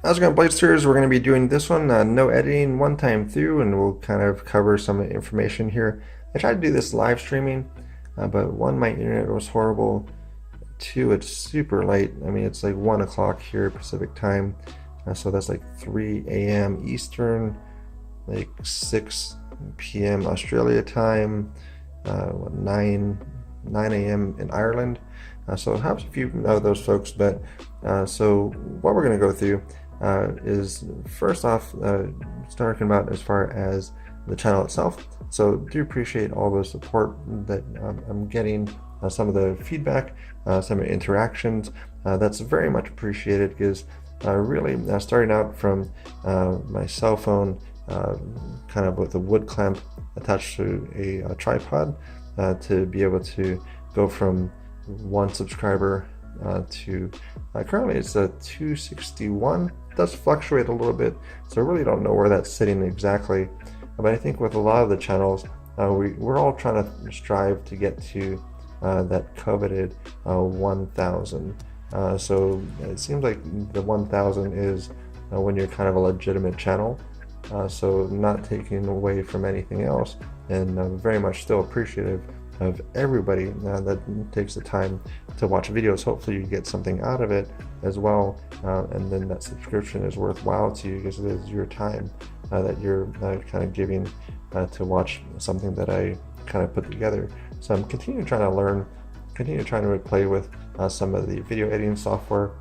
How's it going, Blasters? We're going to be doing this one, no editing, one time through, and we'll kind of cover some information here. I tried to do this live streaming, but one, my internet was horrible. Two, it's super late. I mean, it's like 1 o'clock here Pacific time, so that's like 3 a.m. Eastern, like 6 p.m. Australia time, 9 a.m. in Ireland. So it helps a few of those folks, but so what we're going to go through is first off talking about as far as the channel itself. So do appreciate all the support that I'm getting, some of the feedback, some of the interactions. That's very much appreciated because really starting out from my cell phone, kind of with a wood clamp attached to a tripod, to be able to go from one subscriber to currently it's a 261. It does fluctuate a little bit, so I really don't know where that's sitting exactly, but I think with a lot of the channels, we're all trying to strive to get to that coveted 1,000. So it seems like the 1,000 is when you're kind of a legitimate channel, so not taking away from anything else, and very much still appreciative of everybody that takes the time to watch videos. Hopefully you get something out of it as well, and then that subscription is worthwhile to you because it is your time that you're kind of giving to watch something that I kind of put together. So I'm continuing trying to learn, continue trying to play with some of the video editing software.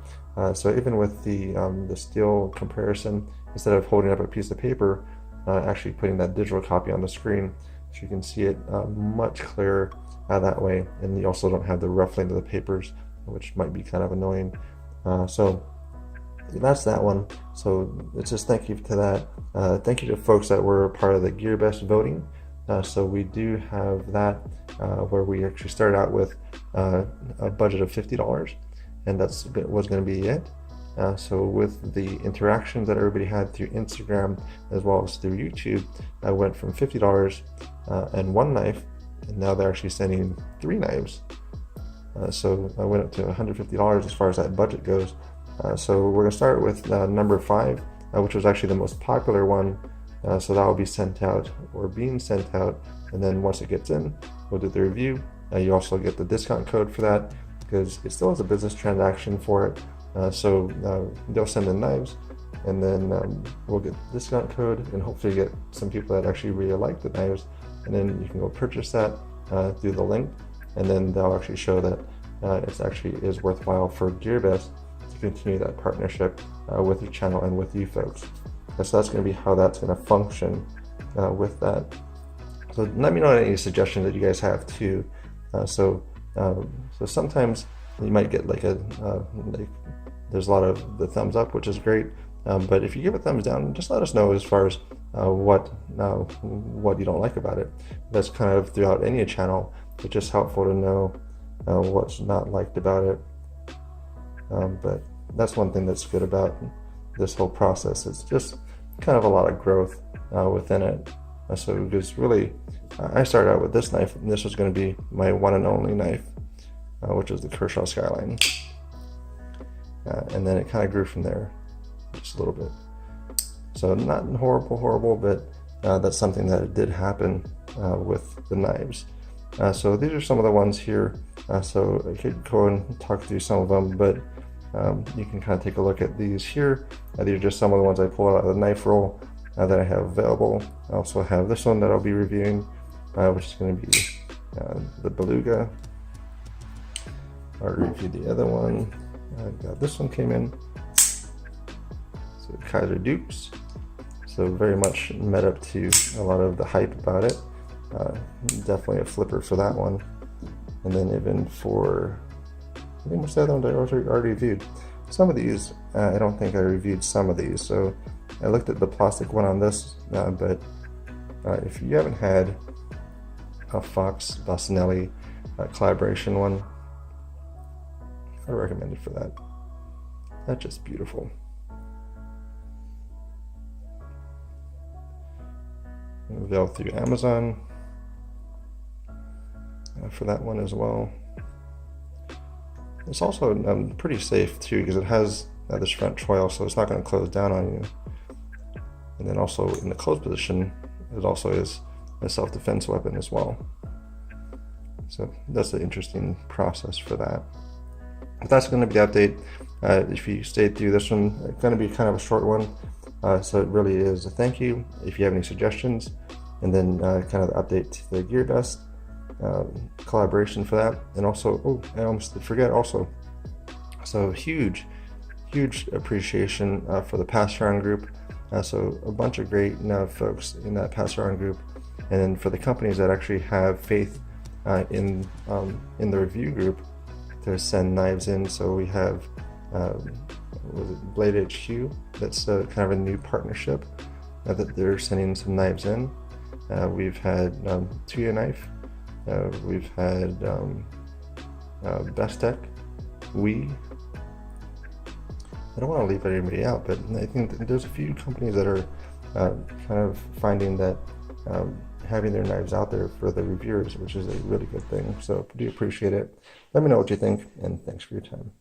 So even with the still comparison, instead of holding up a piece of paper, actually putting that digital copy on the screen, so you can see it much clearer that way, and you also don't have the ruffling of the papers, which might be kind of annoying. So that's that one. So it's just thank you to that. Thank you to folks that were part of the GearBest voting. So we do have that where we actually started out with a budget of $50, and that's was going to be it. So with the interactions that everybody had through Instagram as well as through YouTube, I went from $50 and one knife, and now they're actually sending 3 knives. So I went up to $150 as far as that budget goes. So we're going to start with number 5, which was actually the most popular one. So that will be sent out or being sent out, and then once it gets in, we'll do the review. You also get the discount code for that because it still has a business transaction for it. So they'll send in knives, and then we'll get the discount code, and hopefully get some people that actually really like the knives, and then you can go purchase that through the link, and then they'll actually show that it actually is worthwhile for GearBest to continue that partnership with your channel and with you folks. And so that's going to be how that's going to function with that. So let me know any suggestions that you guys have too. So sometimes you might get like there's a lot of the thumbs up, which is great, but if you give a thumbs down, just let us know as far as what you don't like about it. That's kind of throughout any channel. It's just helpful to know what's not liked about it. But that's one thing that's good about this whole process. It's just kind of a lot of growth within it. So because really, I started out with this knife, and this was going to be my one and only knife, which is the Kershaw Skyline. And then it kind of grew from there just a little bit. So not horrible, but that's something that did happen with the knives. So these are some of the ones here. So I could go and talk through some of them, but you can kind of take a look at these here. These are just some of the ones I pulled out of the knife roll that I have available. I also have this one that I'll be reviewing, which is going to be the Beluga. I reviewed the other one. This one came in. So Kaiser Dukes. So very much met up to a lot of the hype about it. Definitely a flipper for that one. And then even for, I think most of the other ones I already reviewed. Some of these, I don't think I reviewed some of these. So I looked at the plastic one on this, but if you haven't had a Fox Basinelli collaboration one, I recommend it for that. That's just beautiful. Available through Amazon for that one as well. It's also pretty safe too because it has this front choil, so it's not going to close down on you. And then also in the closed position, it also is a self-defense weapon as well. So that's an interesting process for that. But that's going to be the update. If you stayed through this one, it's going to be kind of a short one. So it really is a thank you. If you have any suggestions, and then kind of the update to the Gear Dust collaboration for that. And also, I almost did forget also. So huge appreciation for the Pass Around group. So a bunch of great folks in that Pass Around group, and then for the companies that actually have faith in the review group to send knives in. So we have was it Blade HQ? That's kind of a new partnership that they're sending some knives in. We've had Tuya Knife. We've had Bestech. I don't want to leave anybody out, but I think there's a few companies that are kind of finding that having their knives out there for the reviewers, which is a really good thing. So I do appreciate it. Let me know what you think, and thanks for your time.